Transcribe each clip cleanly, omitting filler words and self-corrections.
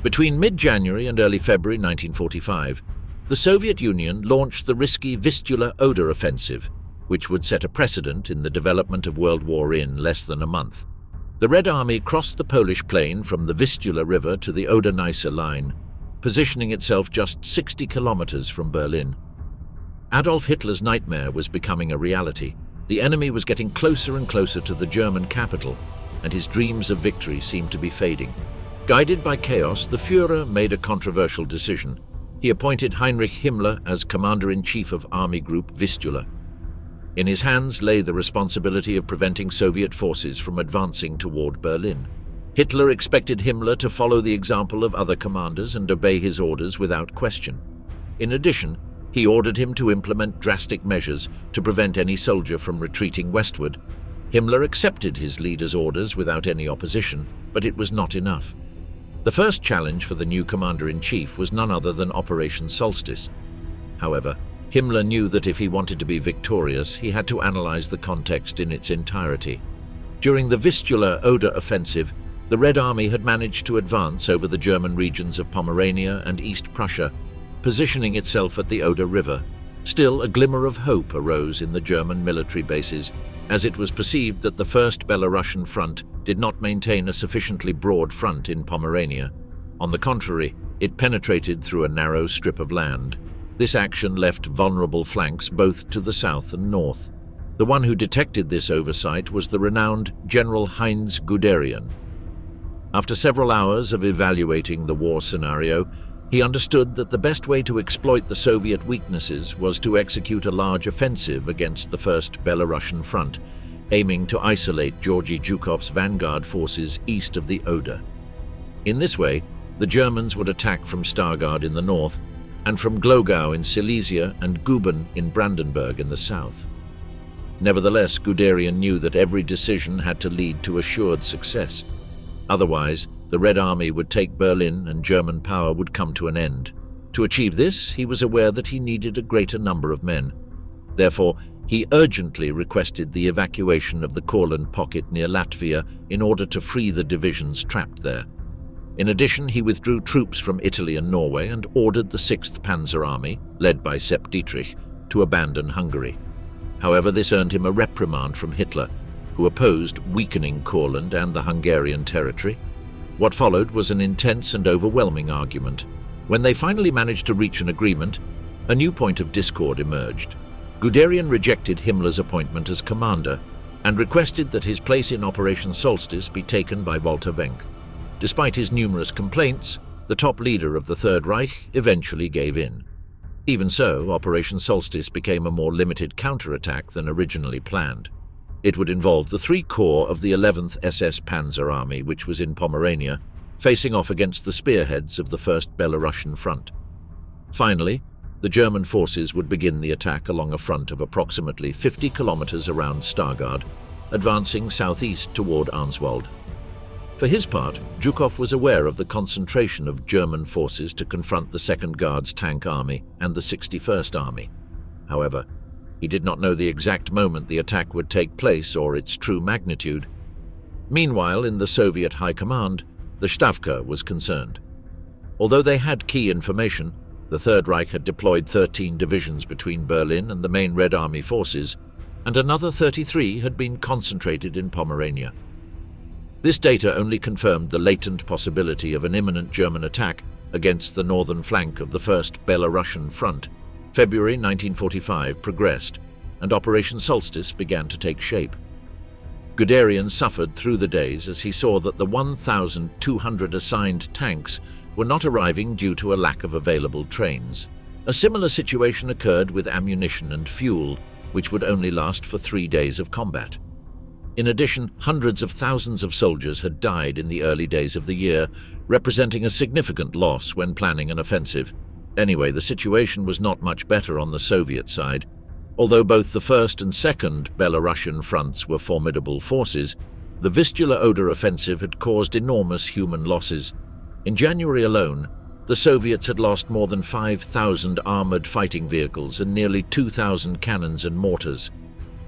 Between mid-January and early February 1945, the Soviet Union launched the risky Vistula-Oder offensive, which would set a precedent in the development of World War in less than a month. The Red Army crossed the Polish plain from the Vistula River to the Oder-Neisse line, positioning itself just 60 kilometers from Berlin. Adolf Hitler's nightmare was becoming a reality. The enemy was getting closer and closer to the German capital, and his dreams of victory seemed to be fading. Guided by chaos, the Führer made a controversial decision. He appointed Heinrich Himmler as Commander-in-Chief of Army Group Vistula. In his hands lay the responsibility of preventing Soviet forces from advancing toward Berlin. Hitler expected Himmler to follow the example of other commanders and obey his orders without question. In addition, he ordered him to implement drastic measures to prevent any soldier from retreating westward. Himmler accepted his leader's orders without any opposition, but it was not enough. The first challenge for the new commander-in-chief was none other than Operation Solstice. However, Himmler knew that if he wanted to be victorious, he had to analyze the context in its entirety. During the Vistula-Oder offensive, the Red Army had managed to advance over the German regions of Pomerania and East Prussia, positioning itself at the Oder River. Still, a glimmer of hope arose in the German military bases, as it was perceived that the First Belarusian Front did not maintain a sufficiently broad front in Pomerania. On the contrary, it penetrated through a narrow strip of land. This action left vulnerable flanks both to the south and north. The one who detected this oversight was the renowned General Heinz Guderian. After several hours of evaluating the war scenario, he understood that the best way to exploit the Soviet weaknesses was to execute a large offensive against the First Belarusian Front, aiming to isolate Georgy Zhukov's vanguard forces east of the Oder. In this way, the Germans would attack from Stargard in the north and from Glogau in Silesia and Guben in Brandenburg in the south. Nevertheless, Guderian knew that every decision had to lead to assured success. Otherwise, the Red Army would take Berlin and German power would come to an end. To achieve this, he was aware that he needed a greater number of men. Therefore, he urgently requested the evacuation of the Courland pocket near Latvia in order to free the divisions trapped there. In addition, he withdrew troops from Italy and Norway and ordered the 6th Panzer Army, led by Sepp Dietrich, to abandon Hungary. However, this earned him a reprimand from Hitler, who opposed weakening Courland and the Hungarian territory. What followed was an intense and overwhelming argument. When they finally managed to reach an agreement, a new point of discord emerged. Guderian rejected Himmler's appointment as commander and requested that his place in Operation Solstice be taken by Walter Wenck. Despite his numerous complaints, the top leader of the Third Reich eventually gave in. Even so, Operation Solstice became a more limited counterattack than originally planned. It would involve the 3 corps of the 11th SS Panzer Army, which was in Pomerania, facing off against the spearheads of the First Belarusian Front. Finally, the German forces would begin the attack along a front of approximately 50 kilometers around Stargard, advancing southeast toward Arnswald. For his part, Zhukov was aware of the concentration of German forces to confront the 2nd Guards Tank Army and the 61st Army. However, he did not know the exact moment the attack would take place or its true magnitude. Meanwhile, in the Soviet High Command, the Stavka was concerned. Although they had key information, the Third Reich had deployed 13 divisions between Berlin and the main Red Army forces, and another 33 had been concentrated in Pomerania. This data only confirmed the latent possibility of an imminent German attack against the northern flank of the First Belarusian Front. February 1945 progressed, and Operation Solstice began to take shape. Guderian suffered through the days as he saw that the 1,200 assigned tanks were not arriving due to a lack of available trains. A similar situation occurred with ammunition and fuel, which would only last for 3 days of combat. In addition, hundreds of thousands of soldiers had died in the early days of the year, representing a significant loss when planning an offensive. Anyway, the situation was not much better on the Soviet side. Although both the 1st and 2nd Belarusian fronts were formidable forces, the Vistula-Oder offensive had caused enormous human losses. In January alone, the Soviets had lost more than 5,000 armored fighting vehicles and nearly 2,000 cannons and mortars.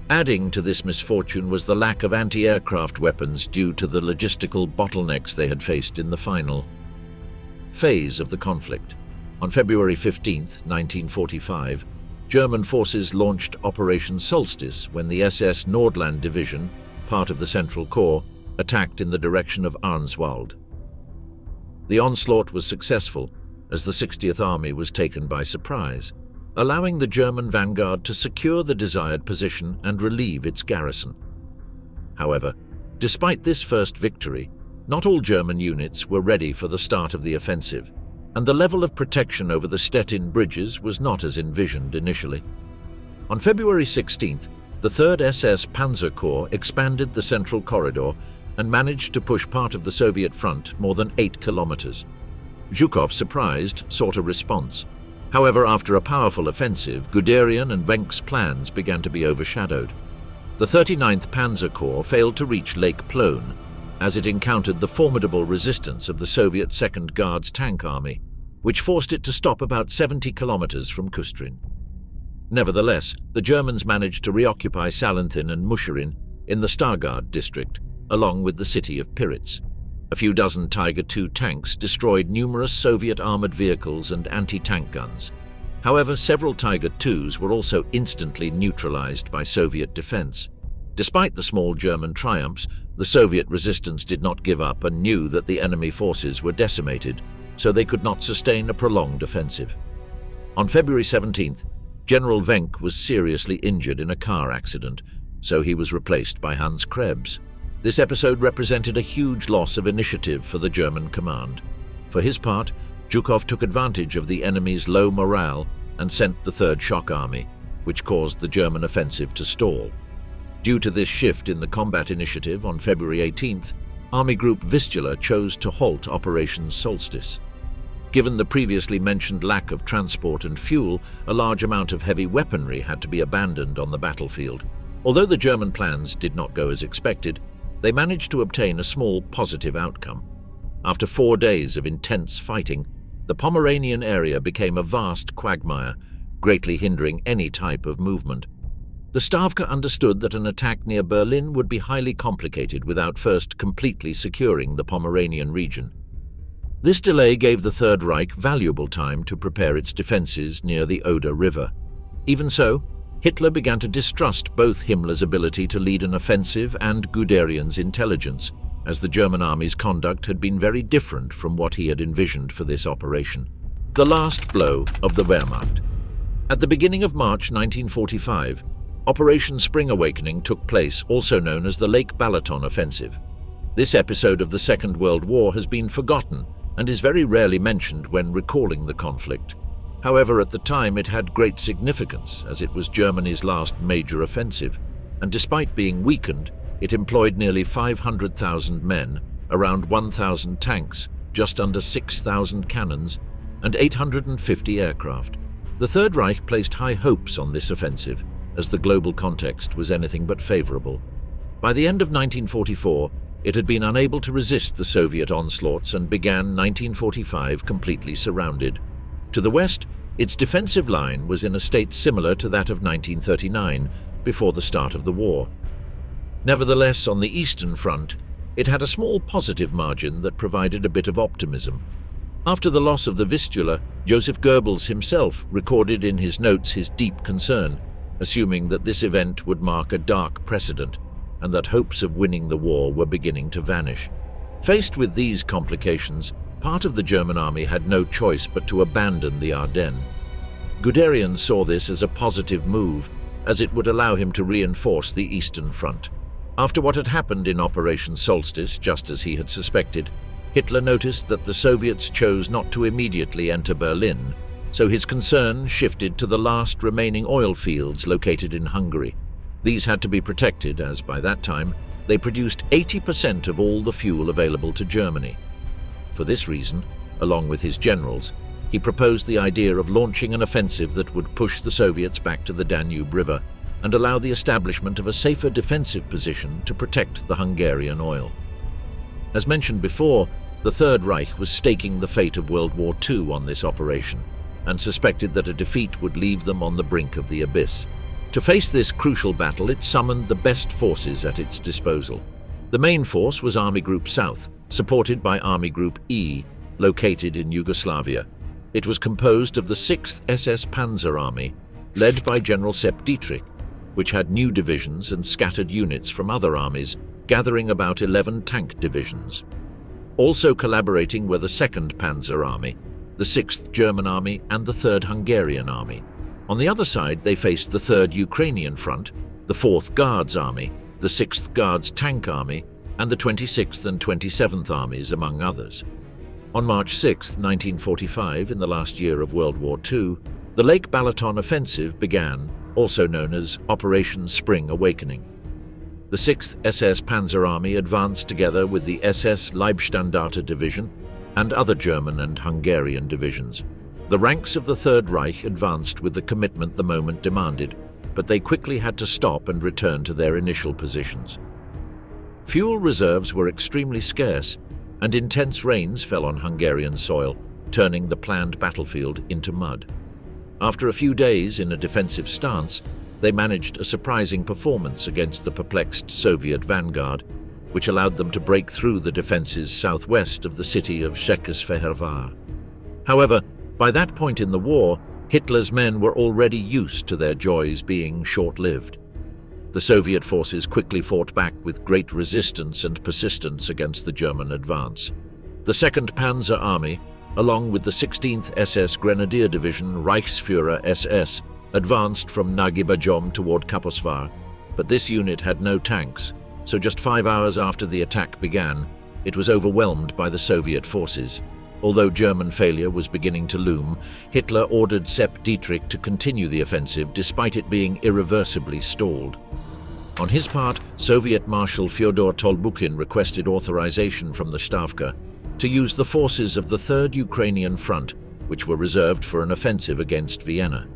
Adding to this misfortune was the lack of anti-aircraft weapons due to the logistical bottlenecks they had faced in the final. phase of the conflict. On February 15, 1945, German forces launched Operation Solstice when the SS Nordland Division, part of the Central Corps, attacked in the direction of Arnswald. The onslaught was successful as the 60th Army was taken by surprise, allowing the German vanguard to secure the desired position and relieve its garrison. However, despite this first victory, not all German units were ready for the start of the offensive, and the level of protection over the Stettin bridges was not as envisioned initially. On February 16th, the 3rd SS Panzer Corps expanded the Central Corridor and managed to push part of the Soviet front more than 8 kilometers. Zhukov, surprised, sought a response. However, after a powerful offensive, Guderian and Wenck's plans began to be overshadowed. The 39th Panzer Corps failed to reach Lake Plön, as it encountered the formidable resistance of the Soviet Second Guards Tank Army, which forced it to stop about 70 kilometers from Kustrin. Nevertheless, the Germans managed to reoccupy Salenthin and Muscherin in the Stargard district, along with the city of Piritz. A few dozen Tiger II tanks destroyed numerous Soviet armored vehicles and anti-tank guns. However, several Tiger IIs were also instantly neutralized by Soviet defense. Despite the small German triumphs, the Soviet resistance did not give up and knew that the enemy forces were decimated, so they could not sustain a prolonged offensive. On February 17th, General Wenck was seriously injured in a car accident, so he was replaced by Hans Krebs. This episode represented a huge loss of initiative for the German command. For his part, Zhukov took advantage of the enemy's low morale and sent the 3rd Shock Army, which caused the German offensive to stall. Due to this shift in the combat initiative on February 18th, Army Group Vistula chose to halt Operation Solstice. Given the previously mentioned lack of transport and fuel, a large amount of heavy weaponry had to be abandoned on the battlefield. Although the German plans did not go as expected, they managed to obtain a small positive outcome. After 4 days of intense fighting, the Pomeranian area became a vast quagmire, greatly hindering any type of movement. The Stavka understood that an attack near Berlin would be highly complicated without first completely securing the Pomeranian region. This delay gave the Third Reich valuable time to prepare its defenses near the Oder River. Even so, Hitler began to distrust both Himmler's ability to lead an offensive and Guderian's intelligence, as the German army's conduct had been very different from what he had envisioned for this operation. The last blow of the Wehrmacht. At the beginning of March 1945, Operation Spring Awakening took place, also known as the Lake Balaton Offensive. This episode of the Second World War has been forgotten and is very rarely mentioned when recalling the conflict. However, at the time it had great significance, as it was Germany's last major offensive, and despite being weakened, it employed nearly 500,000 men, around 1,000 tanks, just under 6,000 cannons, and 850 aircraft. The Third Reich placed high hopes on this offensive, as the global context was anything but favorable. By the end of 1944, it had been unable to resist the Soviet onslaughts and began 1945 completely surrounded. To the west, its defensive line was in a state similar to that of 1939, before the start of the war. Nevertheless, on the Eastern Front, it had a small positive margin that provided a bit of optimism. After the loss of the Vistula, Joseph Goebbels himself recorded in his notes his deep concern, assuming that this event would mark a dark precedent and that hopes of winning the war were beginning to vanish. Faced with these complications, part of the German army had no choice but to abandon the Ardennes. Guderian saw this as a positive move, as it would allow him to reinforce the Eastern Front. After what had happened in Operation Solstice, just as he had suspected, Hitler noticed that the Soviets chose not to immediately enter Berlin, so his concern shifted to the last remaining oil fields located in Hungary. These had to be protected, as by that time, they produced 80% of all the fuel available to Germany. For this reason, along with his generals, he proposed the idea of launching an offensive that would push the Soviets back to the Danube River and allow the establishment of a safer defensive position to protect the Hungarian oil. As mentioned before, the Third Reich was staking the fate of World War II on this operation and suspected that a defeat would leave them on the brink of the abyss. To face this crucial battle, it summoned the best forces at its disposal. The main force was Army Group South, supported by Army Group E, located in Yugoslavia. It was composed of the 6th SS Panzer Army, led by General Sepp Dietrich, which had new divisions and scattered units from other armies, gathering about 11 tank divisions. Also collaborating were the 2nd Panzer Army, the 6th German Army and the 3rd Hungarian Army. On the other side, they faced the 3rd Ukrainian Front, the 4th Guards Army, the 6th Guards Tank Army, and the 26th and 27th Armies, among others. On March 6, 1945, in the last year of World War II, the Lake Balaton offensive began, also known as Operation Spring Awakening. The 6th SS Panzer Army advanced together with the SS Leibstandarte Division and other German and Hungarian divisions. The ranks of the Third Reich advanced with the commitment the moment demanded, but they quickly had to stop and return to their initial positions. Fuel reserves were extremely scarce, and intense rains fell on Hungarian soil, turning the planned battlefield into mud. After a few days in a defensive stance, they managed a surprising performance against the perplexed Soviet vanguard, which allowed them to break through the defenses southwest of the city of Székesfehérvár. However, by that point in the war, Hitler's men were already used to their joys being short-lived. The Soviet forces quickly fought back with great resistance and persistence against the German advance. The 2nd Panzer Army, along with the 16th SS Grenadier Division Reichsführer SS, advanced from Nagy-Bajom toward Kaposvár, but this unit had no tanks, so just 5 hours after the attack began, it was overwhelmed by the Soviet forces. Although German failure was beginning to loom, Hitler ordered Sepp Dietrich to continue the offensive despite it being irreversibly stalled. On his part, Soviet Marshal Fyodor Tolbukhin requested authorization from the Stavka to use the forces of the 3rd Ukrainian Front, which were reserved for an offensive against Vienna.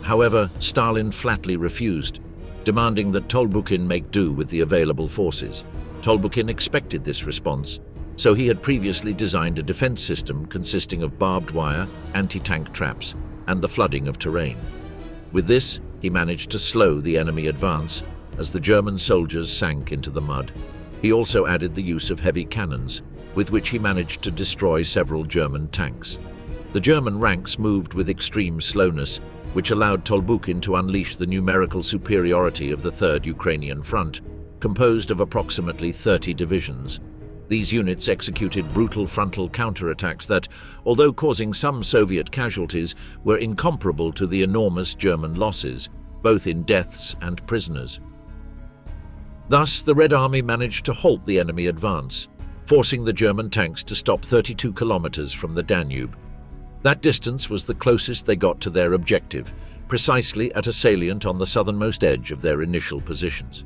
However, Stalin flatly refused, demanding that Tolbukhin make do with the available forces. Tolbukhin expected this response, so he had previously designed a defense system consisting of barbed wire, anti-tank traps, and the flooding of terrain. With this, he managed to slow the enemy advance as the German soldiers sank into the mud. He also added the use of heavy cannons, with which he managed to destroy several German tanks. The German ranks moved with extreme slowness, which allowed Tolbukhin to unleash the numerical superiority of the 3rd Ukrainian Front, composed of approximately 30 divisions. These units executed brutal frontal counterattacks that, although causing some Soviet casualties, were incomparable to the enormous German losses, both in deaths and prisoners. Thus, the Red Army managed to halt the enemy advance, forcing the German tanks to stop 32 kilometers from the Danube. That distance was the closest they got to their objective, precisely at a salient on the southernmost edge of their initial positions.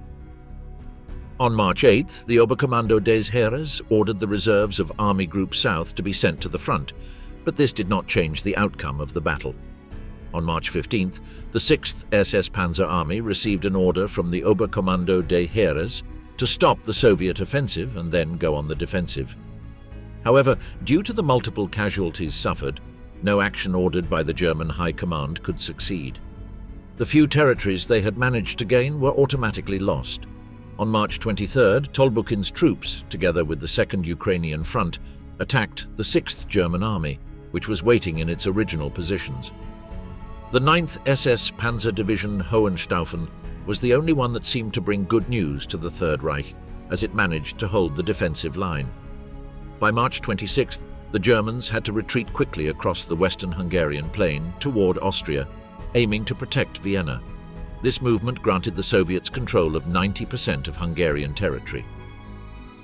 On March 8th, the Oberkommando des Heeres ordered the reserves of Army Group South to be sent to the front, but this did not change the outcome of the battle. On March 15th, the 6th SS Panzer Army received an order from the Oberkommando des Heeres to stop the Soviet offensive and then go on the defensive. However, due to the multiple casualties suffered, no action ordered by the German High Command could succeed. The few territories they had managed to gain were automatically lost. On March 23rd, Tolbukhin's troops, together with the 2nd Ukrainian Front, attacked the 6th German Army, which was waiting in its original positions. The 9th SS Panzer Division Hohenstaufen was the only one that seemed to bring good news to the Third Reich, as it managed to hold the defensive line. By March 26th, the Germans had to retreat quickly across the western Hungarian plain toward Austria, aiming to protect Vienna. This movement granted the Soviets control of 90% of Hungarian territory.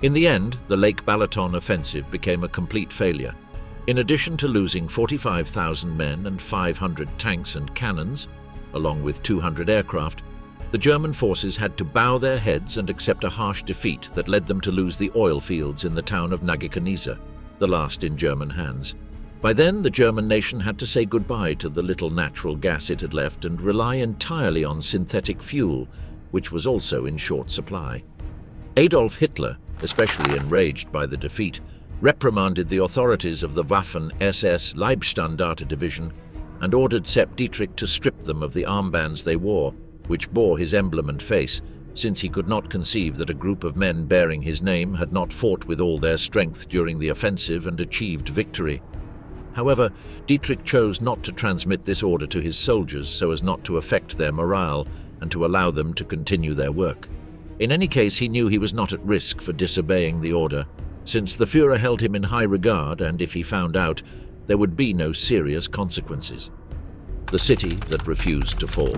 In the end, the Lake Balaton offensive became a complete failure. In addition to losing 45,000 men and 500 tanks and cannons, along with 200 aircraft, the German forces had to bow their heads and accept a harsh defeat that led them to lose the oil fields in the town of Neisse, the last in German hands. By then, the German nation had to say goodbye to the little natural gas it had left and rely entirely on synthetic fuel, which was also in short supply. Adolf Hitler, especially enraged by the defeat, reprimanded the authorities of the Waffen-SS Leibstandarte Division and ordered Sepp Dietrich to strip them of the armbands they wore, which bore his emblem and face, since he could not conceive that a group of men bearing his name had not fought with all their strength during the offensive and achieved victory. However, Dietrich chose not to transmit this order to his soldiers so as not to affect their morale and to allow them to continue their work. In any case, he knew he was not at risk for disobeying the order, since the Führer held him in high regard, and if he found out, there would be no serious consequences. The city that refused to fall.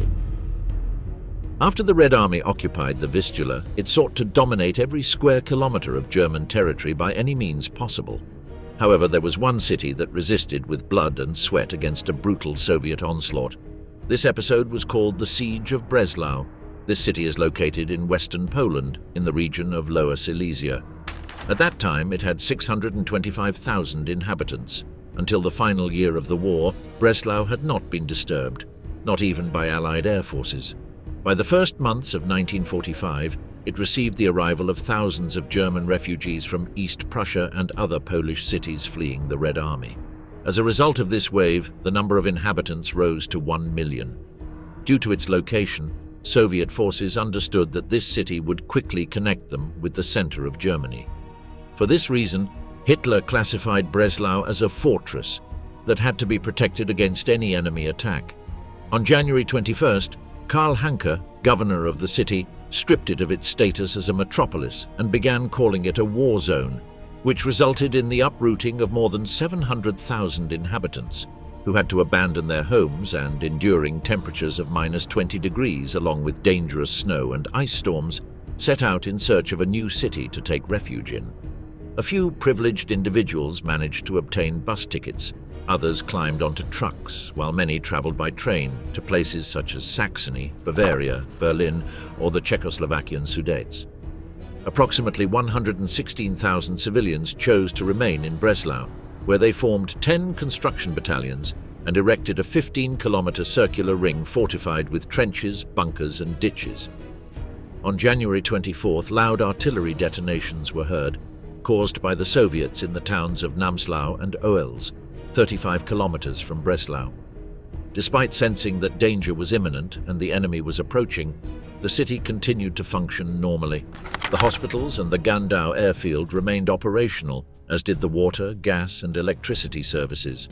After the Red Army occupied the Vistula, it sought to dominate every square kilometer of German territory by any means possible. However, there was one city that resisted with blood and sweat against a brutal Soviet onslaught. This episode was called the Siege of Breslau. This city is located in western Poland, in the region of Lower Silesia. At that time, it had 625,000 inhabitants. Until the final year of the war, Breslau had not been disturbed, not even by Allied air forces. By the first months of 1945, it received the arrival of thousands of German refugees from East Prussia and other Polish cities fleeing the Red Army. As a result of this wave, the number of inhabitants rose to 1 million. Due to its location, Soviet forces understood that this city would quickly connect them with the center of Germany. For this reason, Hitler classified Breslau as a fortress that had to be protected against any enemy attack. On January 21st, Karl Hanke, governor of the city, stripped it of its status as a metropolis and began calling it a war zone, which resulted in the uprooting of more than 700,000 inhabitants, who had to abandon their homes and, enduring temperatures of -20 degrees along with dangerous snow and ice storms, set out in search of a new city to take refuge in. A few privileged individuals managed to obtain bus tickets. Others climbed onto trucks, while many traveled by train to places such as Saxony, Bavaria, Berlin, or the Czechoslovakian Sudets. Approximately 116,000 civilians chose to remain in Breslau, where they formed 10 construction battalions and erected a 15-kilometer circular ring fortified with trenches, bunkers, and ditches. On January 24th, loud artillery detonations were heard, caused by the Soviets in the towns of Namslau and Oels, 35 kilometers from Breslau. Despite sensing that danger was imminent and the enemy was approaching, the city continued to function normally. The hospitals and the Gandau airfield remained operational, as did the water, gas, and electricity services.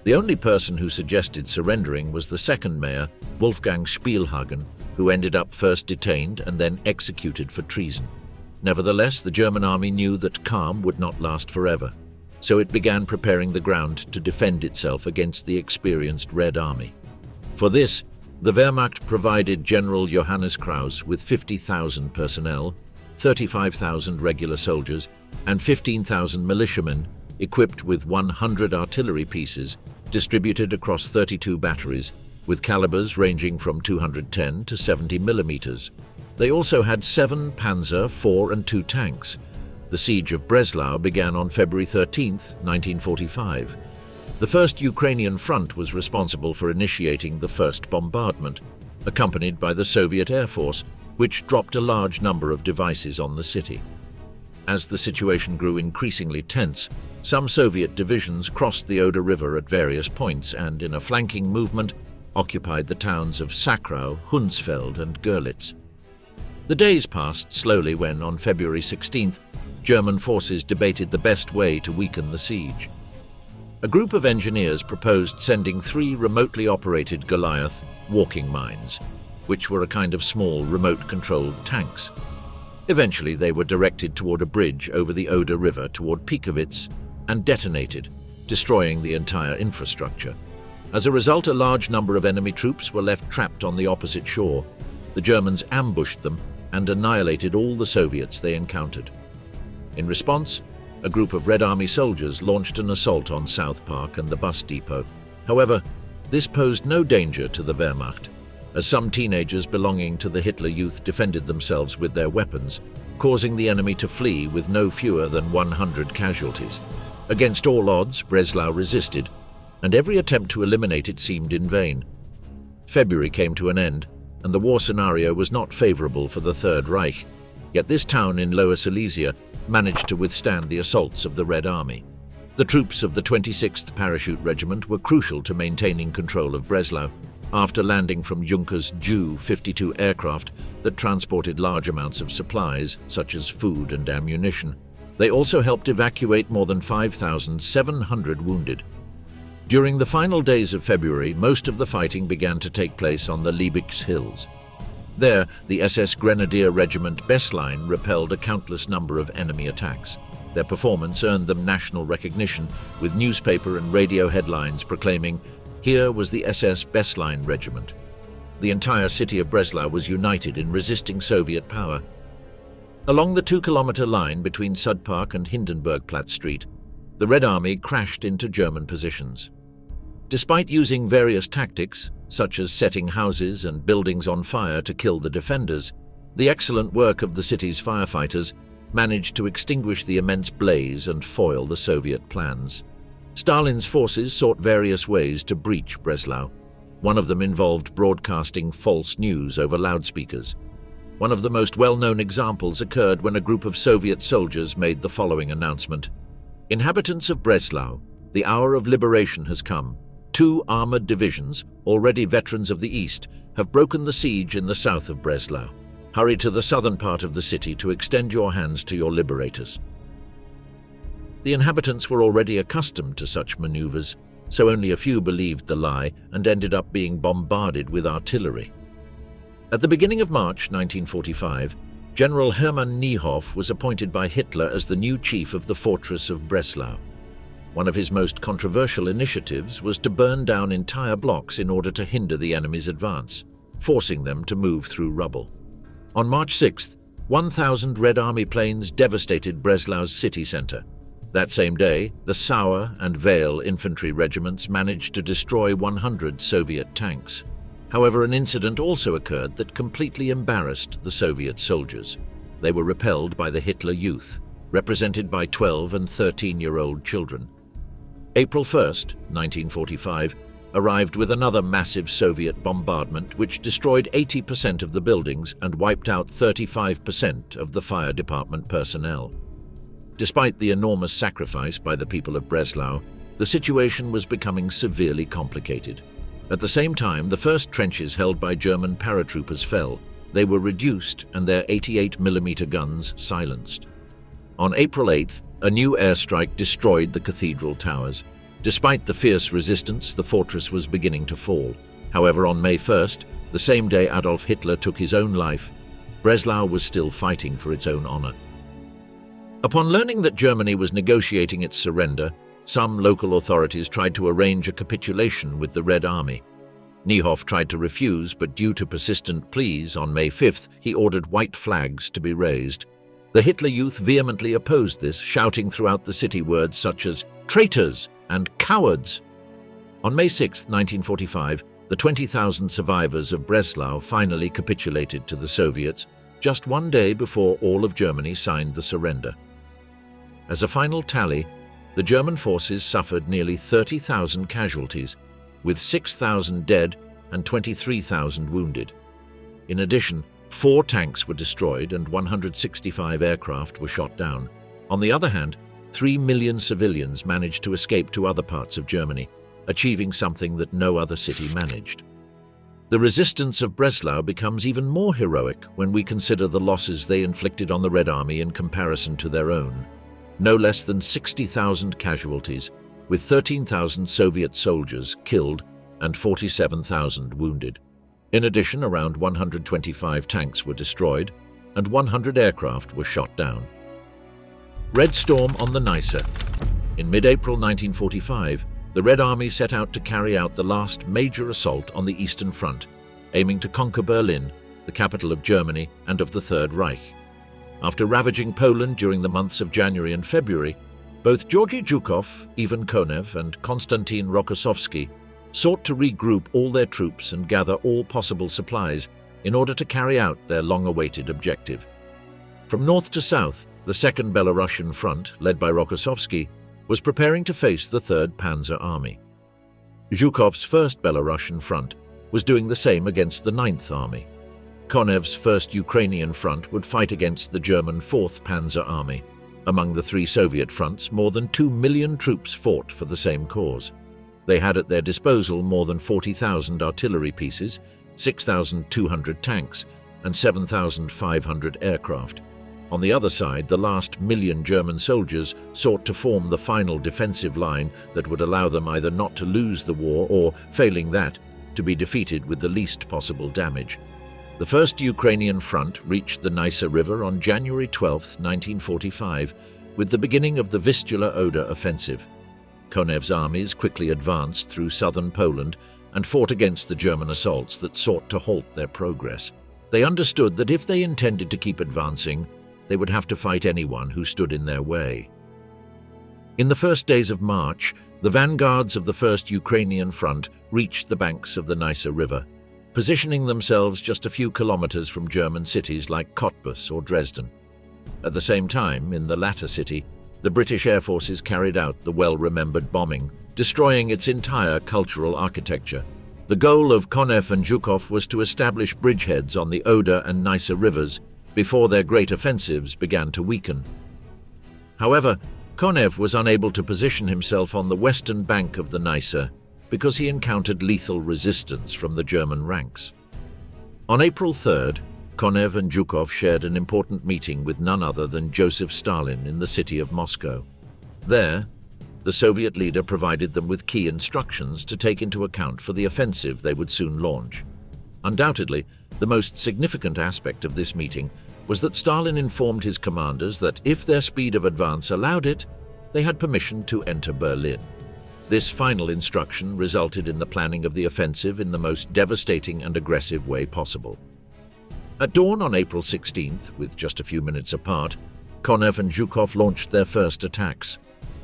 The only person who suggested surrendering was the second mayor, Wolfgang Spielhagen, who ended up first detained and then executed for treason. Nevertheless, the German army knew that calm would not last forever, so it began preparing the ground to defend itself against the experienced Red Army. For this, the Wehrmacht provided General Johannes Krauss with 50,000 personnel, 35,000 regular soldiers, and 15,000 militiamen equipped with 100 artillery pieces distributed across 32 batteries, with calibers ranging from 210 to 70 millimeters. They also had 7 Panzer, 4 and 2 tanks. The siege of Breslau began on February 13, 1945. The First Ukrainian Front was responsible for initiating the first bombardment, accompanied by the Soviet Air Force, which dropped a large number of devices on the city. As the situation grew increasingly tense, some Soviet divisions crossed the Oder River at various points and, in a flanking movement, occupied the towns of Sakrau, Hunsfeld and Görlitz. The days passed slowly when, on February 16th, German forces debated the best way to weaken the siege. A group of engineers proposed sending 3 remotely operated Goliath walking mines, which were a kind of small remote-controlled tanks. Eventually, they were directed toward a bridge over the Oder River toward Pikowitz and detonated, destroying the entire infrastructure. As a result, a large number of enemy troops were left trapped on the opposite shore. The Germans ambushed them and annihilated all the Soviets they encountered. In response, a group of Red Army soldiers launched an assault on South Park and the bus depot. However, this posed no danger to the Wehrmacht, as some teenagers belonging to the Hitler Youth defended themselves with their weapons, causing the enemy to flee with no fewer than 100 casualties. Against all odds, Breslau resisted, and every attempt to eliminate it seemed in vain. February came to an end, and the war scenario was not favorable for the Third Reich, yet this town in Lower Silesia managed to withstand the assaults of the Red Army. The troops of the 26th Parachute Regiment were crucial to maintaining control of Breslau. After landing from Junkers Ju-52 aircraft, that transported large amounts of supplies, such as food and ammunition. They also helped evacuate more than 5,700 wounded. During the final days of February, most of the fighting began to take place on the Liebig's Hills. There, the SS Grenadier Regiment Bessline repelled a countless number of enemy attacks. Their performance earned them national recognition, with newspaper and radio headlines proclaiming, "Here was the SS Bessline Regiment." The entire city of Breslau was united in resisting Soviet power. Along the 2-kilometer line between Sudpark and Hindenburgplatz Street, the Red Army crashed into German positions. Despite using various tactics, such as setting houses and buildings on fire to kill the defenders, the excellent work of the city's firefighters managed to extinguish the immense blaze and foil the Soviet plans. Stalin's forces sought various ways to breach Breslau. One of them involved broadcasting false news over loudspeakers. One of the most well-known examples occurred when a group of Soviet soldiers made the following announcement: "Inhabitants of Breslau, the hour of liberation has come. 2 armored divisions, already veterans of the East, have broken the siege in the south of Breslau. Hurry to the southern part of the city to extend your hands to your liberators." The inhabitants were already accustomed to such maneuvers, so only a few believed the lie and ended up being bombarded with artillery. At the beginning of March 1945, General Hermann Niehoff was appointed by Hitler as the new chief of the fortress of Breslau. One of his most controversial initiatives was to burn down entire blocks in order to hinder the enemy's advance, forcing them to move through rubble. On March 6th, 1,000 Red Army planes devastated Breslau's city center. That same day, the Sauer and Vale infantry regiments managed to destroy 100 Soviet tanks. However, an incident also occurred that completely embarrassed the Soviet soldiers. They were repelled by the Hitler Youth, represented by 12- and 13-year-old children. April 1st, 1945, arrived with another massive Soviet bombardment which destroyed 80% of the buildings and wiped out 35% of the fire department personnel. Despite the enormous sacrifice by the people of Breslau, the situation was becoming severely complicated. At the same time, the first trenches held by German paratroopers fell. They were reduced and their 88mm guns silenced. On April 8th, a new airstrike destroyed the cathedral towers. Despite the fierce resistance, the fortress was beginning to fall. However, on May 1st, the same day Adolf Hitler took his own life, Breslau was still fighting for its own honor. Upon learning that Germany was negotiating its surrender, some local authorities tried to arrange a capitulation with the Red Army. Niehoff tried to refuse, but due to persistent pleas, on May 5th, he ordered white flags to be raised. The Hitler Youth vehemently opposed this, shouting throughout the city words such as "traitors" and "cowards." On May 6, 1945, the 20,000 survivors of Breslau finally capitulated to the Soviets, just one day before all of Germany signed the surrender. As a final tally, the German forces suffered nearly 30,000 casualties, with 6,000 dead and 23,000 wounded. In addition, 4 tanks were destroyed and 165 aircraft were shot down. On the other hand, 3 million civilians managed to escape to other parts of Germany, achieving something that no other city managed. The resistance of Breslau becomes even more heroic when we consider the losses they inflicted on the Red Army in comparison to their own. No less than 60,000 casualties, with 13,000 Soviet soldiers killed and 47,000 wounded. In addition, around 125 tanks were destroyed and 100 aircraft were shot down. Red Storm on the Neisse. In mid-April 1945, the Red Army set out to carry out the last major assault on the Eastern Front, aiming to conquer Berlin, the capital of Germany and of the Third Reich. After ravaging Poland during the months of January and February, both Georgy Zhukov, Ivan Konev, and Konstantin Rokossovsky sought to regroup all their troops and gather all possible supplies in order to carry out their long-awaited objective. From north to south, the Second Belarusian Front, led by Rokossovsky, was preparing to face the Third Panzer Army. Zhukov's First Belarusian Front was doing the same against the Ninth Army. Konev's First Ukrainian Front would fight against the German Fourth Panzer Army. Among the 3 Soviet fronts, more than 2 million troops fought for the same cause. They had at their disposal more than 40,000 artillery pieces, 6,200 tanks, and 7,500 aircraft. On the other side, the last million German soldiers sought to form the final defensive line that would allow them either not to lose the war or, failing that, to be defeated with the least possible damage. The First Ukrainian Front reached the Neisse River on January 12, 1945, with the beginning of the Vistula-Oder offensive. Konev's armies quickly advanced through southern Poland and fought against the German assaults that sought to halt their progress. They understood that if they intended to keep advancing, they would have to fight anyone who stood in their way. In the first days of March, the vanguards of the First Ukrainian Front reached the banks of the Neisse River, positioning themselves just a few kilometers from German cities like Cottbus or Dresden. At the same time, in the latter city, the British Air Forces carried out the well-remembered bombing, destroying its entire cultural architecture. The goal of Konev and Zhukov was to establish bridgeheads on the Oder and Neisse rivers before their great offensives began to weaken. However, Konev was unable to position himself on the western bank of the Neisse because he encountered lethal resistance from the German ranks. On April 3rd, Konev and Zhukov shared an important meeting with none other than Joseph Stalin in the city of Moscow. There, the Soviet leader provided them with key instructions to take into account for the offensive they would soon launch. Undoubtedly, the most significant aspect of this meeting was that Stalin informed his commanders that if their speed of advance allowed it, they had permission to enter Berlin. This final instruction resulted in the planning of the offensive in the most devastating and aggressive way possible. At dawn on April 16th, with just a few minutes apart, Konev and Zhukov launched their first attacks.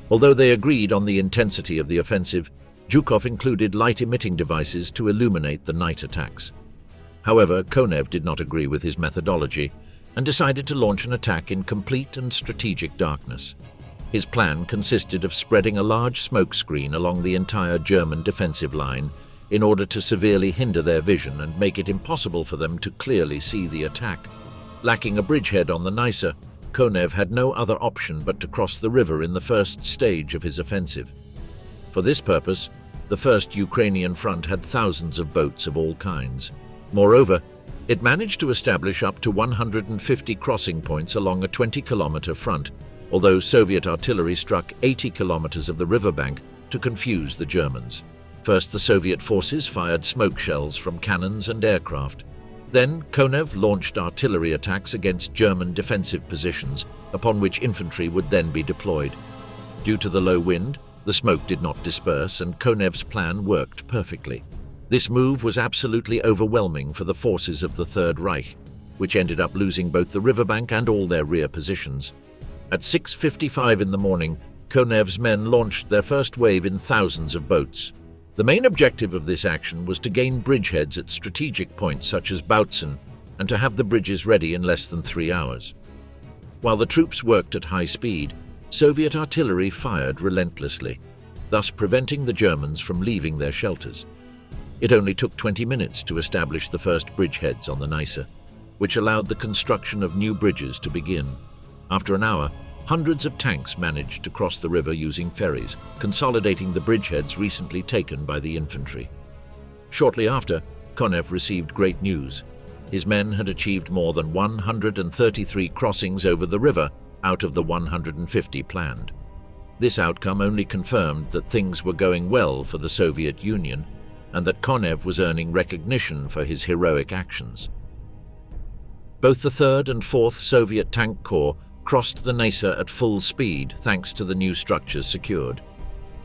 Although they agreed on the intensity of the offensive, Zhukov included light-emitting devices to illuminate the night attacks. However, Konev did not agree with his methodology and decided to launch an attack in complete and strategic darkness. His plan consisted of spreading a large smoke screen along the entire German defensive line in order to severely hinder their vision and make it impossible for them to clearly see the attack. Lacking a bridgehead on the Neisse, Konev had no other option but to cross the river in the first stage of his offensive. For this purpose, the First Ukrainian Front had thousands of boats of all kinds. Moreover, it managed to establish up to 150 crossing points along a 20-kilometer front, although Soviet artillery struck 80 kilometers of the riverbank to confuse the Germans. First, the Soviet forces fired smoke shells from cannons and aircraft. Then, Konev launched artillery attacks against German defensive positions, upon which infantry would then be deployed. Due to the low wind, the smoke did not disperse, and Konev's plan worked perfectly. This move was absolutely overwhelming for the forces of the Third Reich, which ended up losing both the riverbank and all their rear positions. At 6:55 in the morning, Konev's men launched their first wave in thousands of boats. The main objective of this action was to gain bridgeheads at strategic points such as Bautzen and to have the bridges ready in less than 3 hours. While the troops worked at high speed, Soviet artillery fired relentlessly, thus preventing the Germans from leaving their shelters. It only took 20 minutes to establish the first bridgeheads on the Neisse, which allowed the construction of new bridges to begin. After an hour, hundreds of tanks managed to cross the river using ferries, consolidating the bridgeheads recently taken by the infantry. Shortly after, Konev received great news. His men had achieved more than 133 crossings over the river out of the 150 planned. This outcome only confirmed that things were going well for the Soviet Union and that Konev was earning recognition for his heroic actions. Both the 3rd and 4th Soviet Tank Corps crossed the Neisse at full speed thanks to the new structures secured.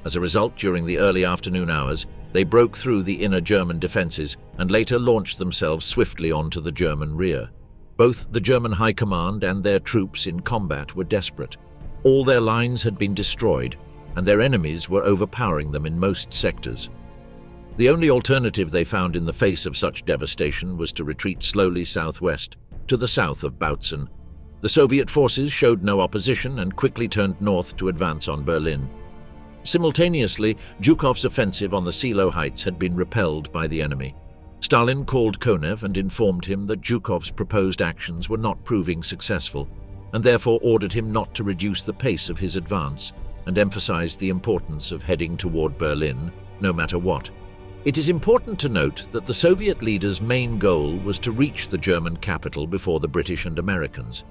As a result, during the early afternoon hours, they broke through the inner German defenses and later launched themselves swiftly onto the German rear. Both the German High Command and their troops in combat were desperate. All their lines had been destroyed, and their enemies were overpowering them in most sectors. The only alternative they found in the face of such devastation was to retreat slowly southwest, to the south of Bautzen. The Soviet forces showed no opposition and quickly turned north to advance on Berlin. Simultaneously, Zhukov's offensive on the Seelow Heights had been repelled by the enemy. Stalin called Konev and informed him that Zhukov's proposed actions were not proving successful, and therefore ordered him not to reduce the pace of his advance, and emphasized the importance of heading toward Berlin, no matter what. It is important to note that the Soviet leader's main goal was to reach the German capital before the British and Americans.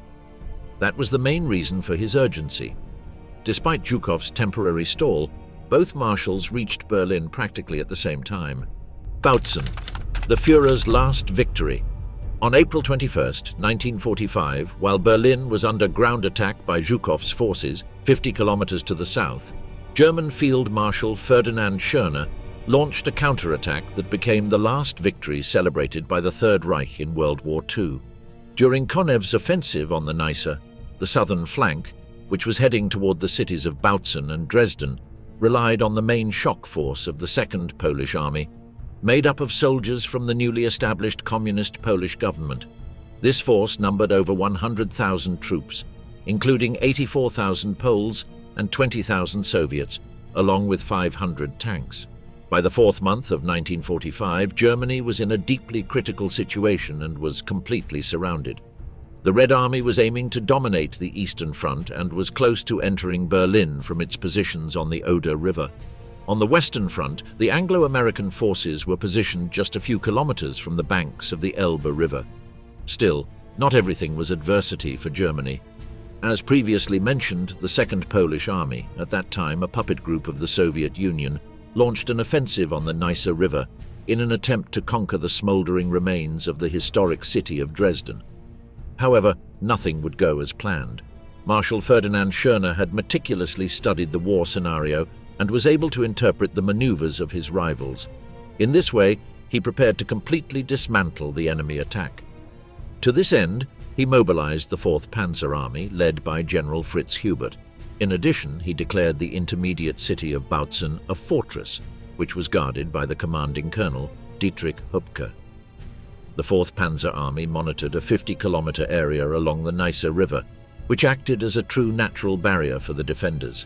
That was the main reason for his urgency. Despite Zhukov's temporary stall, both marshals reached Berlin practically at the same time. Bautzen, the Führer's last victory. On April 21, 1945, while Berlin was under ground attack by Zhukov's forces 50 kilometers to the south, German Field Marshal Ferdinand Schörner launched a counterattack that became the last victory celebrated by the Third Reich in World War II. During Konev's offensive on the Neisse, the southern flank, which was heading toward the cities of Bautzen and Dresden, relied on the main shock force of the Second Polish Army, made up of soldiers from the newly established Communist Polish government. This force numbered over 100,000 troops, including 84,000 Poles and 20,000 Soviets, along with 500 tanks. By the fourth month of 1945, Germany was in a deeply critical situation and was completely surrounded. The Red Army was aiming to dominate the Eastern Front and was close to entering Berlin from its positions on the Oder River. On the Western Front, the Anglo-American forces were positioned just a few kilometers from the banks of the Elbe River. Still, not everything was adversity for Germany. As previously mentioned, the Second Polish Army, at that time a puppet group of the Soviet Union, launched an offensive on the Neisse River in an attempt to conquer the smoldering remains of the historic city of Dresden. However, nothing would go as planned. Marshal Ferdinand Schörner had meticulously studied the war scenario and was able to interpret the maneuvers of his rivals. In this way, he prepared to completely dismantle the enemy attack. To this end, he mobilized the 4th Panzer Army, led by General Fritz Hubert. In addition, he declared the intermediate city of Bautzen a fortress, which was guarded by the commanding colonel, Dietrich Höpke. The 4th Panzer Army monitored a 50-kilometer area along the Neisse River, which acted as a true natural barrier for the defenders.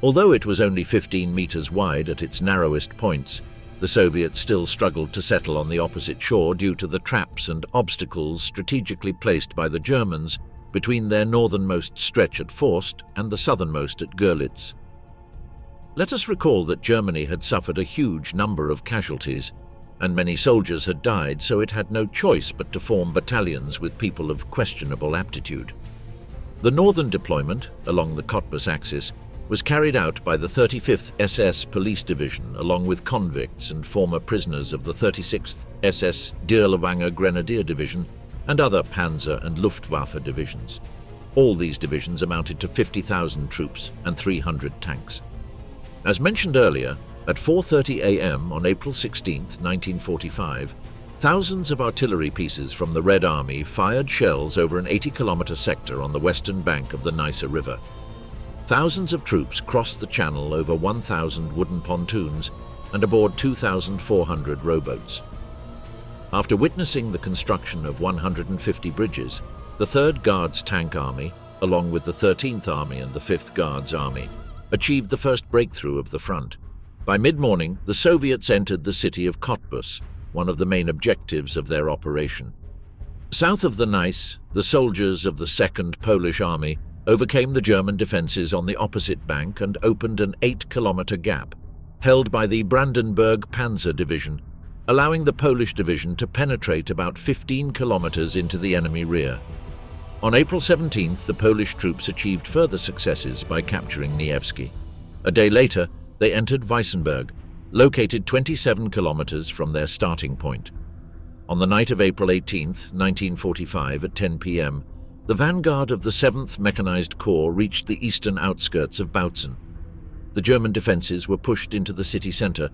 Although it was only 15 meters wide at its narrowest points, the Soviets still struggled to settle on the opposite shore due to the traps and obstacles strategically placed by the Germans between their northernmost stretch at Forst and the southernmost at Görlitz. Let us recall that Germany had suffered a huge number of casualties, and many soldiers had died, so it had no choice but to form battalions with people of questionable aptitude. The northern deployment, along the Cottbus axis, was carried out by the 35th SS Police Division, along with convicts and former prisoners of the 36th SS Dirlewanger Grenadier Division and other Panzer and Luftwaffe divisions. All these divisions amounted to 50,000 troops and 300 tanks. As mentioned earlier, at 4:30 a.m. on April 16, 1945, thousands of artillery pieces from the Red Army fired shells over an 80-kilometer sector on the western bank of the Neisse River. Thousands of troops crossed the channel over 1,000 wooden pontoons and aboard 2,400 rowboats. After witnessing the construction of 150 bridges, the 3rd Guards Tank Army, along with the 13th Army and the 5th Guards Army, achieved the first breakthrough of the front. By mid-morning, the Soviets entered the city of Cottbus, one of the main objectives of their operation. South of the Neisse, the soldiers of the 2nd Polish Army overcame the German defenses on the opposite bank and opened an 8-kilometer gap, held by the Brandenburg Panzer Division, allowing the Polish division to penetrate about 15 kilometers into the enemy rear. On April 17th, the Polish troops achieved further successes by capturing Niewski. A day later, they entered Weissenberg, located 27 kilometers from their starting point. On the night of April 18th, 1945, at 10 p.m., the vanguard of the 7th Mechanized Corps reached the eastern outskirts of Bautzen. The German defenses were pushed into the city center,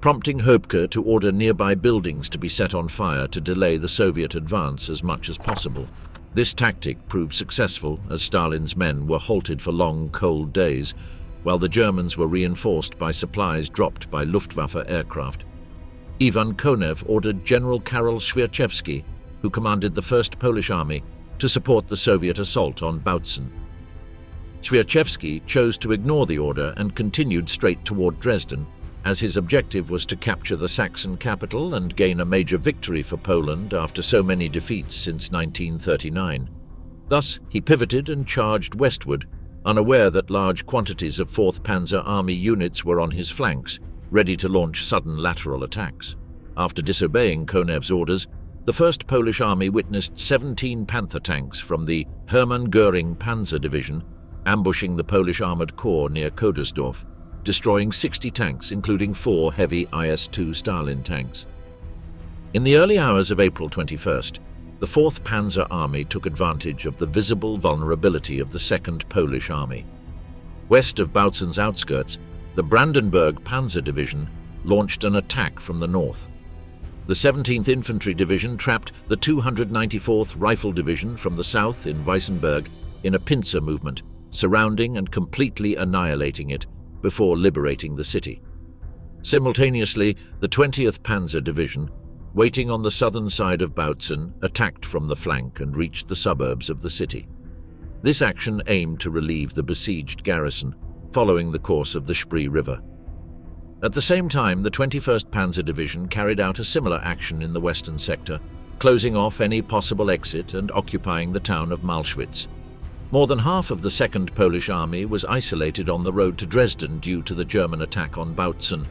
prompting Höpke to order nearby buildings to be set on fire to delay the Soviet advance as much as possible. This tactic proved successful as Stalin's men were halted for long, cold days, while the Germans were reinforced by supplies dropped by Luftwaffe aircraft. Ivan Konev ordered General Karol Świerczewski, who commanded the 1st Polish Army, to support the Soviet assault on Bautzen. Świerczewski chose to ignore the order and continued straight toward Dresden, as his objective was to capture the Saxon capital and gain a major victory for Poland after so many defeats since 1939. Thus, he pivoted and charged westward, unaware that large quantities of 4th Panzer Army units were on his flanks, ready to launch sudden lateral attacks. After disobeying Konev's orders, the 1st Polish Army witnessed 17 Panther tanks from the Hermann Göring Panzer Division ambushing the Polish Armored Corps near Kodersdorf, destroying 60 tanks, including 4 heavy IS-2 Stalin tanks. In the early hours of April 21st, the 4th Panzer Army took advantage of the visible vulnerability of the 2nd Polish Army. West of Bautzen's outskirts, the Brandenburg Panzer Division launched an attack from the north. The 17th Infantry Division trapped the 294th Rifle Division from the south in Weissenberg in a pincer movement, surrounding and completely annihilating it before liberating the city. Simultaneously, the 20th Panzer Division, waiting on the southern side of Bautzen, attacked from the flank and reached the suburbs of the city. This action aimed to relieve the besieged garrison, following the course of the Spree River. At the same time, the 21st Panzer Division carried out a similar action in the western sector, closing off any possible exit and occupying the town of Malschwitz. More than half of the 2nd Polish Army was isolated on the road to Dresden due to the German attack on Bautzen.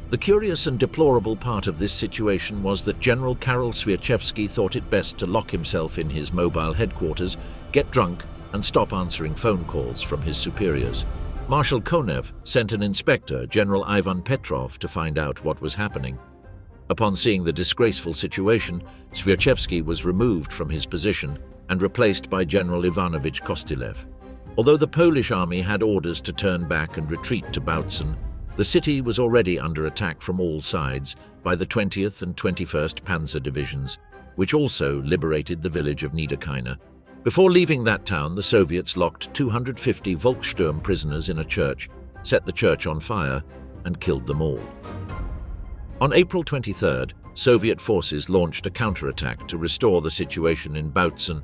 The curious and deplorable part of this situation was that General Karol Swierczewski thought it best to lock himself in his mobile headquarters, get drunk, and stop answering phone calls from his superiors. Marshal Konev sent an inspector, General Ivan Petrov, to find out what was happening. Upon seeing the disgraceful situation, Swierczewski was removed from his position and replaced by General Ivanovich Kostylev. Although the Polish army had orders to turn back and retreat to Bautzen, the city was already under attack from all sides by the 20th and 21st Panzer Divisions, which also liberated the village of Niederkaine. Before leaving that town, the Soviets locked 250 Volkssturm prisoners in a church, set the church on fire, and killed them all. On April 23rd, Soviet forces launched a counterattack to restore the situation in Bautzen.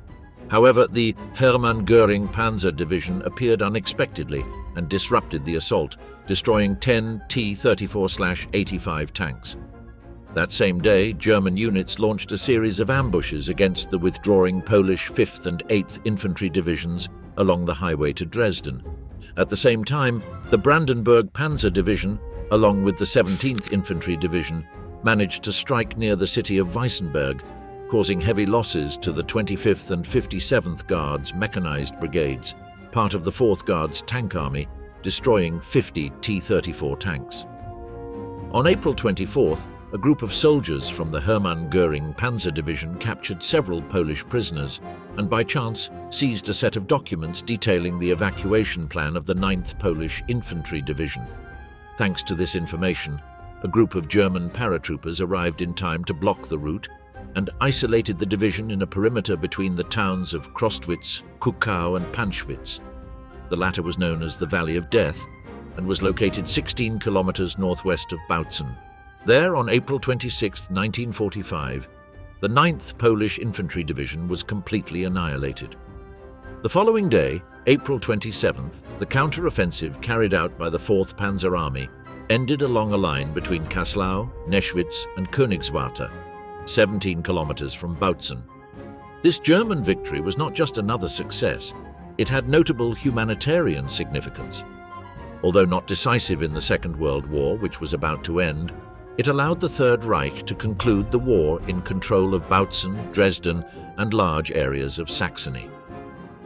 However, the Hermann Göring Panzer Division appeared unexpectedly and disrupted the assault, destroying 10 T-34/85 tanks. That same day, German units launched a series of ambushes against the withdrawing Polish 5th and 8th Infantry Divisions along the highway to Dresden. At the same time, the Brandenburg Panzer Division, along with the 17th Infantry Division, managed to strike near the city of Weissenberg, causing heavy losses to the 25th and 57th Guards mechanized brigades, part of the 4th Guards tank army, destroying 50 T-34 tanks. On April 24th, a group of soldiers from the Hermann Göring Panzer Division captured several Polish prisoners and by chance seized a set of documents detailing the evacuation plan of the 9th Polish Infantry Division. Thanks to this information, a group of German paratroopers arrived in time to block the route and isolated the division in a perimeter between the towns of Krostwitz, Kukau and Panschwitz. The latter was known as the Valley of Death and was located 16 kilometers northwest of Bautzen. There, on April 26, 1945, the 9th Polish Infantry Division was completely annihilated. The following day, April 27th, the counter-offensive carried out by the 4th Panzer Army ended along a line between Kaslau, Neschwitz and Königsberg, 17 kilometers from Bautzen. This German victory was not just another success, it had notable humanitarian significance. Although not decisive in the Second World War, which was about to end, it allowed the Third Reich to conclude the war in control of Bautzen, Dresden, and large areas of Saxony.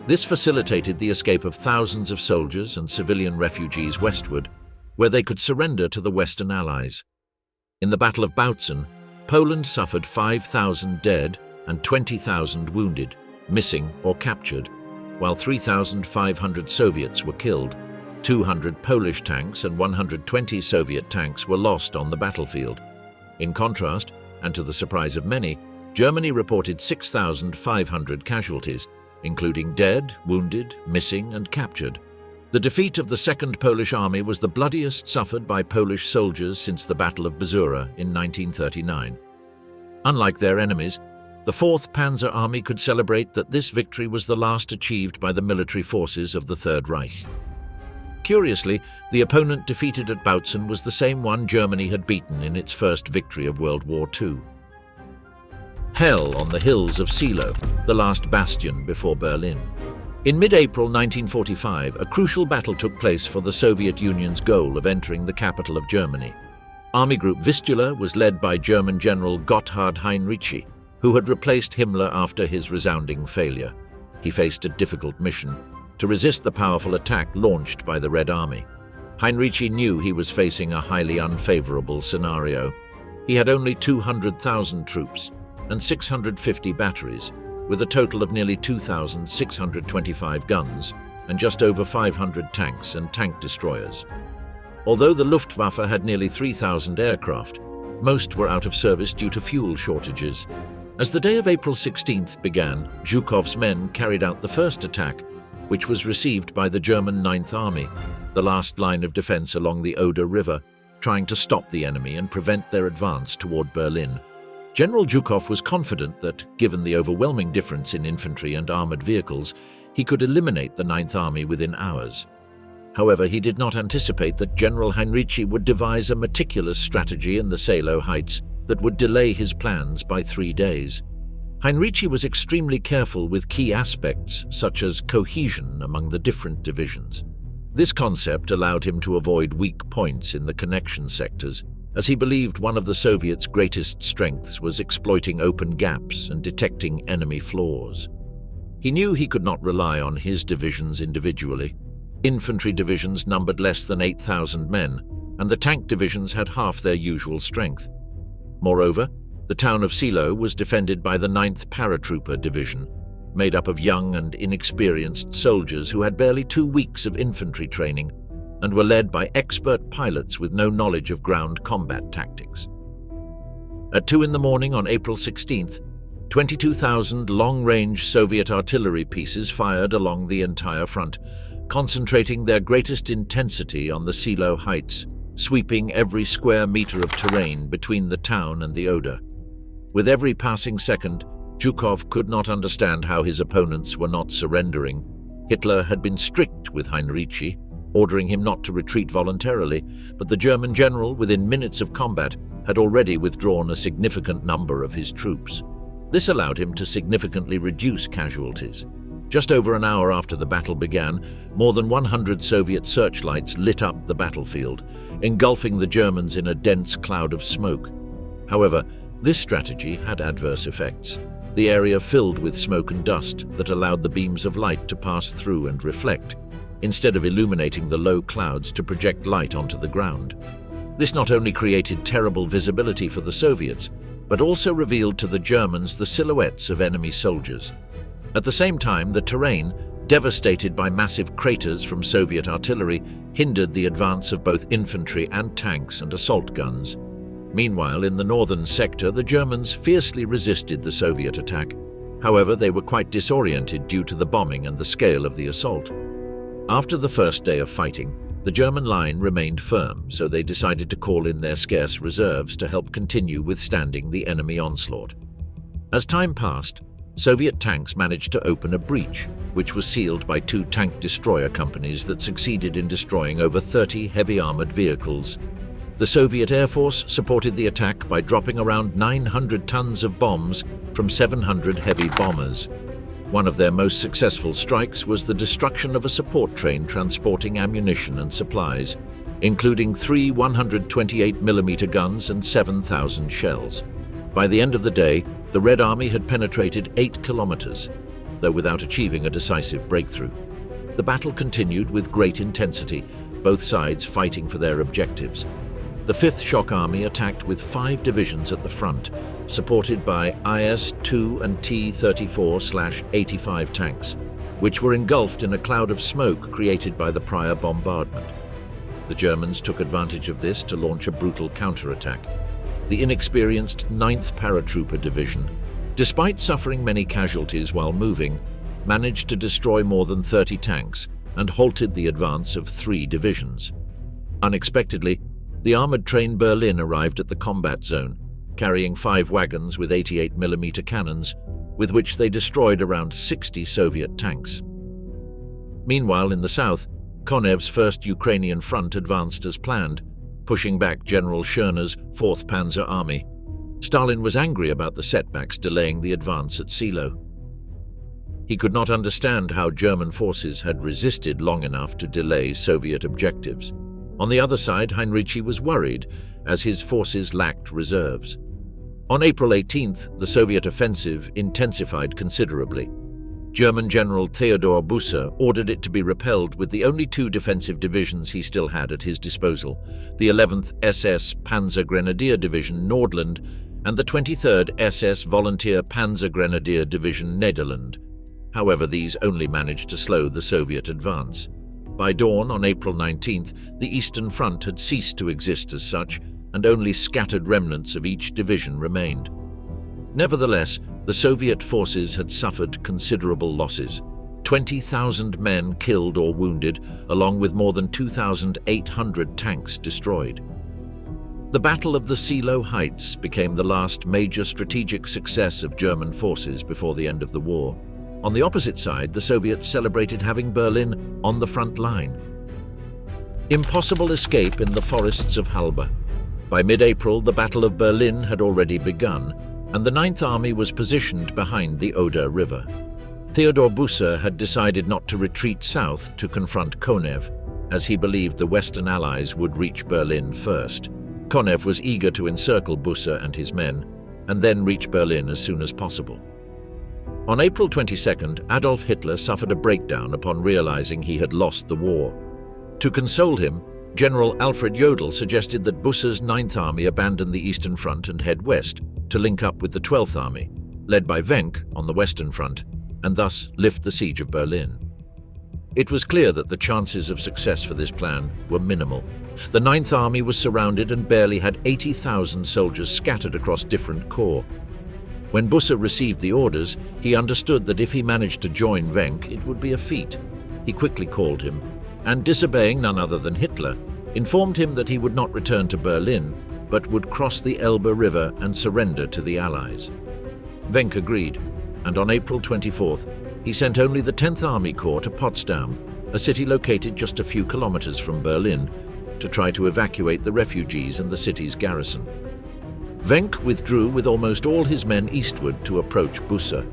This facilitated the escape of thousands of soldiers and civilian refugees westward, where they could surrender to the Western Allies. In the Battle of Bautzen, Poland suffered 5,000 dead and 20,000 wounded, missing or captured, while 3,500 Soviets were killed. 200 Polish tanks and 120 Soviet tanks were lost on the battlefield. In contrast, and to the surprise of many, Germany reported 6,500 casualties, including dead, wounded, missing, and captured. The defeat of the Second Polish Army was the bloodiest suffered by Polish soldiers since the Battle of Bzura in 1939. Unlike their enemies, the 4th Panzer Army could celebrate that this victory was the last achieved by the military forces of the Third Reich. Curiously, the opponent defeated at Bautzen was the same one Germany had beaten in its first victory of World War II. Hell on the hills of Seelow, the last bastion before Berlin. In mid-April 1945, a crucial battle took place for the Soviet Union's goal of entering the capital of Germany. Army Group Vistula was led by German General Gotthard Heinrici, who had replaced Himmler after his resounding failure. He faced a difficult mission: to resist the powerful attack launched by the Red Army. Heinrici knew he was facing a highly unfavorable scenario. He had only 200,000 troops and 650 batteries, with a total of nearly 2,625 guns and just over 500 tanks and tank destroyers. Although the Luftwaffe had nearly 3,000 aircraft, most were out of service due to fuel shortages. As the day of April 16th began, Zhukov's men carried out the first attack, which was received by the German 9th Army, the last line of defense along the Oder River, trying to stop the enemy and prevent their advance toward Berlin. General Zhukov was confident that, given the overwhelming difference in infantry and armored vehicles, he could eliminate the 9th Army within hours. However, he did not anticipate that General Heinrici would devise a meticulous strategy in the Seelow Heights that would delay his plans by 3 days. Heinrici was extremely careful with key aspects such as cohesion among the different divisions. This concept allowed him to avoid weak points in the connection sectors, as he believed one of the Soviets' greatest strengths was exploiting open gaps and detecting enemy flaws. He knew he could not rely on his divisions individually. Infantry divisions numbered less than 8,000 men, and the tank divisions had half their usual strength. Moreover, the town of Seelow was defended by the 9th Paratrooper Division, made up of young and inexperienced soldiers who had barely 2 weeks of infantry training and were led by expert pilots with no knowledge of ground combat tactics. At 2 in the morning on April 16th, 22,000 long-range Soviet artillery pieces fired along the entire front, concentrating their greatest intensity on the Seelow Heights, sweeping every square meter of terrain between the town and the Oder. With every passing second, Zhukov could not understand how his opponents were not surrendering. Hitler had been strict with Heinrici, ordering him not to retreat voluntarily, but the German general, within minutes of combat, had already withdrawn a significant number of his troops. This allowed him to significantly reduce casualties. Just over an hour after the battle began, more than 100 Soviet searchlights lit up the battlefield, engulfing the Germans in a dense cloud of smoke. However, this strategy had adverse effects. The area filled with smoke and dust that allowed the beams of light to pass through and reflect, instead of illuminating the low clouds to project light onto the ground. This not only created terrible visibility for the Soviets, but also revealed to the Germans the silhouettes of enemy soldiers. At the same time, the terrain, devastated by massive craters from Soviet artillery, hindered the advance of both infantry and tanks and assault guns. Meanwhile, in the northern sector, the Germans fiercely resisted the Soviet attack. However, they were quite disoriented due to the bombing and the scale of the assault. After the first day of fighting, the German line remained firm, so they decided to call in their scarce reserves to help continue withstanding the enemy onslaught. As time passed, Soviet tanks managed to open a breach, which was sealed by 2 tank destroyer companies that succeeded in destroying over 30 heavy armored vehicles. The Soviet Air Force supported the attack by dropping around 900 tons of bombs from 700 heavy bombers. One of their most successful strikes was the destruction of a support train transporting ammunition and supplies, including 3 128mm guns and 7,000 shells. By the end of the day, the Red Army had penetrated 8 kilometers, though without achieving a decisive breakthrough. The battle continued with great intensity, both sides fighting for their objectives. The 5th Shock Army attacked with 5 divisions at the front, supported by IS-2 and T-34/85 tanks, which were engulfed in a cloud of smoke created by the prior bombardment. The Germans took advantage of this to launch a brutal counterattack. The inexperienced 9th Paratrooper Division, despite suffering many casualties while moving, managed to destroy more than 30 tanks and halted the advance of 3 divisions. Unexpectedly, the armored train Berlin arrived at the combat zone, carrying 5 wagons with 88mm cannons, with which they destroyed around 60 Soviet tanks. Meanwhile, in the south, Konev's 1st Ukrainian Front advanced as planned, pushing back General Schörner's 4th Panzer Army. Stalin was angry about the setbacks delaying the advance at Seelow. He could not understand how German forces had resisted long enough to delay Soviet objectives. On the other side, Heinrici was worried, as his forces lacked reserves. On April 18th, the Soviet offensive intensified considerably. German General Theodor Busse ordered it to be repelled with the only two defensive divisions he still had at his disposal, the 11th SS Panzer Grenadier Division Nordland and the 23rd SS Volunteer Panzer Grenadier Division Nederland. However, these only managed to slow the Soviet advance. By dawn on April 19th, the Eastern Front had ceased to exist as such, and only scattered remnants of each division remained. Nevertheless, the Soviet forces had suffered considerable losses. 20,000 men killed or wounded, along with more than 2,800 tanks destroyed. The Battle of the Seelow Heights became the last major strategic success of German forces before the end of the war. On the opposite side, the Soviets celebrated having Berlin on the front line. Impossible escape in the forests of Halbe. By mid-April, the Battle of Berlin had already begun, and the Ninth Army was positioned behind the Oder River. Theodor Busse had decided not to retreat south to confront Konev, as he believed the Western Allies would reach Berlin first. Konev was eager to encircle Busse and his men, and then reach Berlin as soon as possible. On April 22nd, Adolf Hitler suffered a breakdown upon realizing he had lost the war. To console him, General Alfred Jodl suggested that Busse's Ninth Army abandon the Eastern Front and head west to link up with the 12th Army, led by Wenck on the Western Front, and thus lift the siege of Berlin. It was clear that the chances of success for this plan were minimal. The Ninth Army was surrounded and barely had 80,000 soldiers scattered across different corps. When Busse received the orders, he understood that if he managed to join Wenck, it would be a feat. He quickly called him, and disobeying none other than Hitler, informed him that he would not return to Berlin, but would cross the Elbe River and surrender to the Allies. Wenck agreed, and on April 24th, he sent only the 10th Army Corps to Potsdam, a city located just a few kilometers from Berlin, to try to evacuate the refugees and the city's garrison. Wenck withdrew with almost all his men eastward to approach Busse.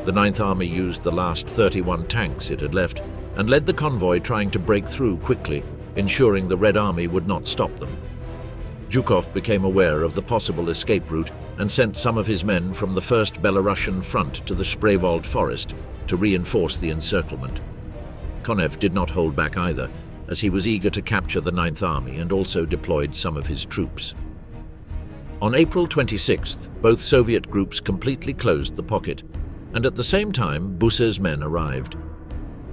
The Ninth Army used the last 31 tanks it had left and led the convoy trying to break through quickly, ensuring the Red Army would not stop them. Zhukov became aware of the possible escape route and sent some of his men from the 1st Belarusian front to the Spreewald forest to reinforce the encirclement. Konev did not hold back either, as he was eager to capture the Ninth Army and also deployed some of his troops. On April 26th, both Soviet groups completely closed the pocket, and at the same time Busse's men arrived.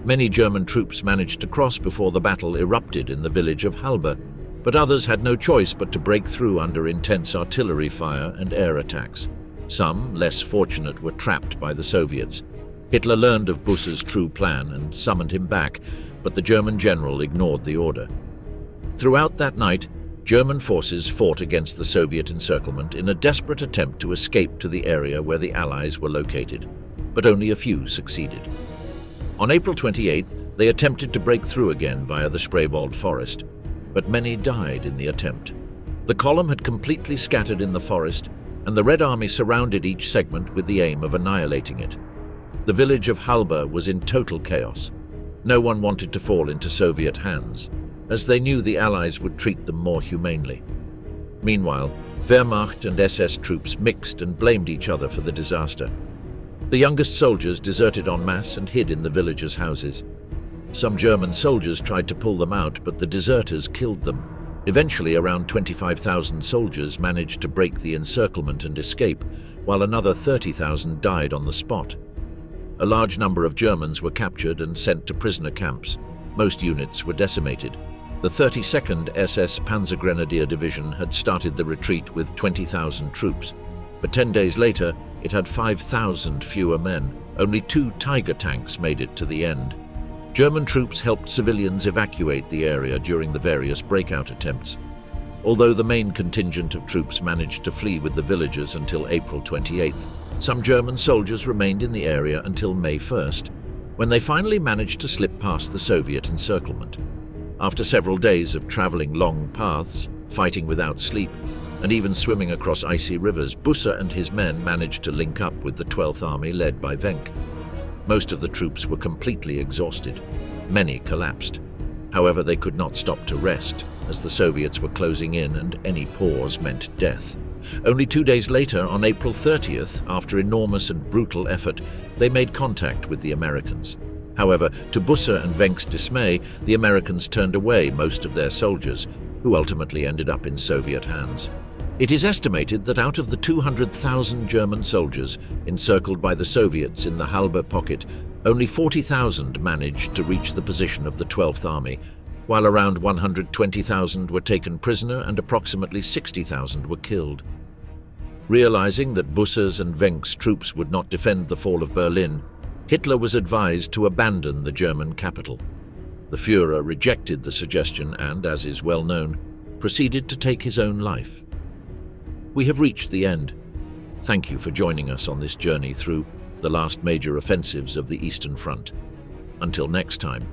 Many German troops managed to cross before the battle erupted in the village of Halbe, but others had no choice but to break through under intense artillery fire and air attacks. Some, less fortunate, were trapped by the Soviets. Hitler learned of Busse's true plan and summoned him back, but the German general ignored the order. Throughout that night, German forces fought against the Soviet encirclement in a desperate attempt to escape to the area where the Allies were located, but only a few succeeded. On April 28th, they attempted to break through again via the Spreewald forest, but many died in the attempt. The column had completely scattered in the forest, and the Red Army surrounded each segment with the aim of annihilating it. The village of Halbe was in total chaos. No one wanted to fall into Soviet hands, as they knew the Allies would treat them more humanely. Meanwhile, Wehrmacht and SS troops mixed and blamed each other for the disaster. The youngest soldiers deserted en masse and hid in the villagers' houses. Some German soldiers tried to pull them out, but the deserters killed them. Eventually, around 25,000 soldiers managed to break the encirclement and escape, while another 30,000 died on the spot. A large number of Germans were captured and sent to prisoner camps. Most units were decimated. The 32nd SS Panzer Grenadier Division had started the retreat with 20,000 troops, but 10 days later it had 5,000 fewer men. Only 2 Tiger tanks made it to the end. German troops helped civilians evacuate the area during the various breakout attempts. Although the main contingent of troops managed to flee with the villagers until April 28th, some German soldiers remained in the area until May 1st, when they finally managed to slip past the Soviet encirclement. After several days of traveling long paths, fighting without sleep, and even swimming across icy rivers, Busse and his men managed to link up with the 12th Army led by Wenck. Most of the troops were completely exhausted. Many collapsed. However, they could not stop to rest, as the Soviets were closing in and any pause meant death. Only 2 days later, on April 30th, after enormous and brutal effort, they made contact with the Americans. However, to Busse and Wenck's dismay, the Americans turned away most of their soldiers, who ultimately ended up in Soviet hands. It is estimated that out of the 200,000 German soldiers encircled by the Soviets in the Halbe pocket, only 40,000 managed to reach the position of the 12th Army, while around 120,000 were taken prisoner and approximately 60,000 were killed. Realizing that Busse's and Wenck's troops would not defend the fall of Berlin, Hitler was advised to abandon the German capital. The Führer rejected the suggestion and, as is well known, proceeded to take his own life. We have reached the end. Thank you for joining us on this journey through the last major offensives of the Eastern Front. Until next time.